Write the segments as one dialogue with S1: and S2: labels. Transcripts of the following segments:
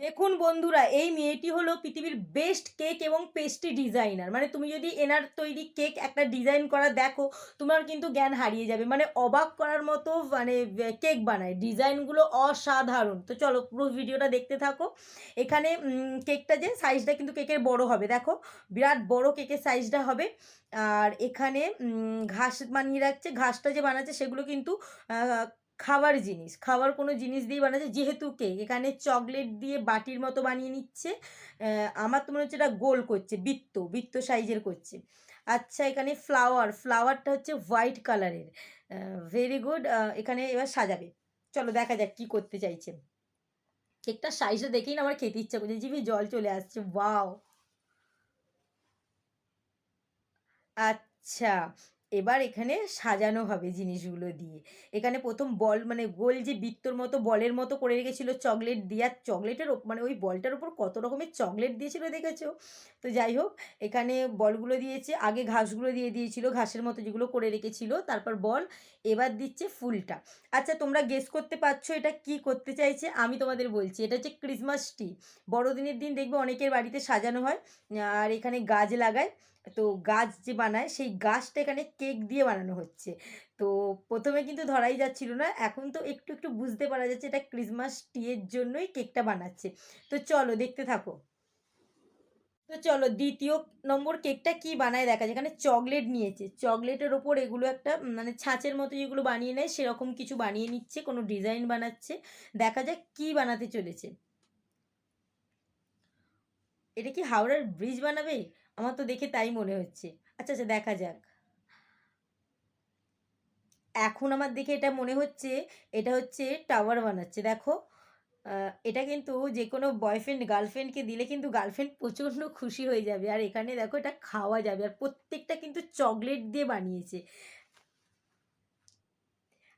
S1: দেখুন বন্ধুরা, এই মেয়েটি হলো পৃথিবীর বেস্ট কেক এবং পেস্ট্রি ডিজাইনার। মানে তুমি যদি এনার তৈরি কেক একটা ডিজাইন করা দেখো, তোমার কিন্তু জ্ঞান হারিয়ে যাবে। মানে অবাক করার মতো মানে কেক বানায়। ডিজাইনগুলো অসাধারণ। তো চলো পুরো ভিডিওটা দেখতে থাকো। এখানে কেকটা যে সাইজটা কিন্তু কেকের বড় হবে। দেখো বিরাট বড় কেকের সাইজটা হবে। আর এখানে ঘাস বানিয়ে রাখছে। ঘাসটা যে বানাচ্ছে সেগুলো কিন্তু আ খাবার জিনিস, খাবার কোনো জিনিস দিয়েই বানাচ্ছে যেহেতু কেক। এখানে চকলেট দিয়ে বাটির মতো বানিয়ে নিচ্ছে। আমার তো মনে হচ্ছে এটা গোল করছে, বৃত্ত, বৃত্ত সাইজের করছে। আচ্ছা এখানে ফ্লাওয়ারটা হচ্ছে হোয়াইট কালারের। Very good. এখানে এবার সাজাবে। চলো দেখা যাক কি করতে চাইছে। কেকটার সাইজটা দেখেই না আমার খেতে ইচ্ছা করছে, জিভে জল চলে আসছে। ওয়াও! আচ্ছা, এবার এখানে সাজানো হবে জিনিসগুলো দিয়ে। এখানে ১ম বল মানে গোল যে বৃত্তর মতো বলের মতো করে রেখেছিল চকলেট দিয়ে, আর চকলেটের মানে ওই বলটার উপর কত রকমের চকলেট দিয়েছিল দেখেছো? তো যাই হোক, এখানে বলগুলো দিয়েছে, আগে ঘাসগুলো দিয়ে দিয়েছিল, ঘাসের মতো যেগুলো করে রেখেছিল, তারপর বল, এবার দিচ্ছে ফুলটা। আচ্ছা তোমরা গেস করতে পারছো এটা কি করতে চাইছে? আমি তোমাদের বলছি, এটা হচ্ছে ক্রিসমাস ট্রি। বড়দিনের দিন দেখবে অনেকের বাড়িতে সাজানো হয়, আর এখানে গাছ লাগায়। তো গাছ যে বানায় সেই গাছটা এখানে কেক দিয়ে বানানো হচ্ছে। তো ১ম এ কিন্তু ধরাই যাচ্ছিল না। এখন তো একটু, একটু বুঝতে পারা যাচ্ছে এটা ক্রিসমাস ট্রি এর জন্যই কেকটা বানাচ্ছে। তো চলো দেখতে থাকো। তো চলো ২য় নম্বর কেকটা কি বানায় দেখা যাক। এখানে চকলেট নিয়েছে। চকলেটের ওপর এগুলো একটা মানে ছাঁচের মতো যেগুলো বানিয়ে নেয় সেরকম কিছু বানিয়ে নিচ্ছে। কোনো ডিজাইন বানাচ্ছে। দেখা যাক কি বানাতে চলেছে। এটা কি হাওড়ার ব্রিজ বানাবে? আমার তো দেখে তাই মনে হচ্ছে। আচ্ছা, আচ্ছা দেখা যাক। এখন আমার দেখে এটা মনে হচ্ছে এটা হচ্ছে টাওয়ার বানাচ্ছে। দেখো এটা কিন্তু যেকোনো বয়ফ্রেন্ড গার্লফ্রেন্ডকে দিলে কিন্তু গার্লফ্রেন্ড প্রচণ্ড খুশি হয়ে যাবে। আর এখানে দেখো এটা খাওয়া যাবে। আর প্রত্যেকটা কিন্তু চকলেট দিয়ে বানিয়েছে।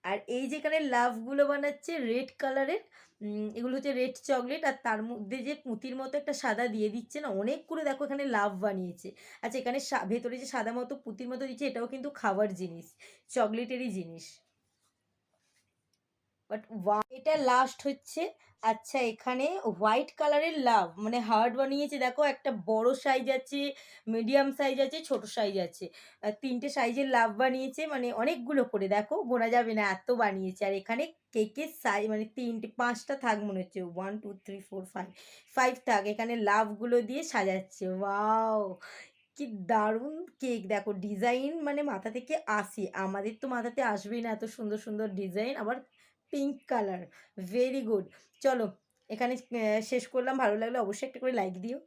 S1: আর এই যে এখানে লাভগুলো বানাচ্ছে রেড কালারের, এগুলো হচ্ছে রেড চকলেট, আর তার মধ্যে যে পুঁতির মতো একটা সাদা দিয়ে দিচ্ছে না, অনেকগুলো দেখো এখানে লাভ বানিয়েছে। আচ্ছা এখানে ভেতরে যে সাদা মতো পুঁতির মতো দিচ্ছে এটাও কিন্তু খাবার জিনিস, চকলেটেরই জিনিস। বাট এটা লাস্ট হচ্ছে। আচ্ছা এখানে হোয়াইট কালারের লাভ মানে হার্ট বানিয়েছে। দেখো একটা বড় সাইজ আছে, মিডিয়াম সাইজ আছে, ছোট সাইজ আছে। ৩টে সাইজের লাভ বানিয়েছে, মানে অনেকগুলো করে দেখো গোনা যাবে না এত বানিয়েছে। আর এখানে কেকের মানে ৩টে ৫টা থাক মনে হচ্ছে। 1 2 3 4 5 5 থাক এখানে লাভগুলো দিয়ে সাজাচ্ছে। ওয়াও! কি দারুণ কেক দেখো, ডিজাইন মানে মাথা থেকে আসে। আমাদের তো মাথাতে আসবেই না এত সুন্দর, সুন্দর ডিজাইন। আবার পিঙ্ক কালার। Very good. চলো এখানে শেষ করলাম। ভালো লাগলে অবশ্যই একটা করে লাইক দিও।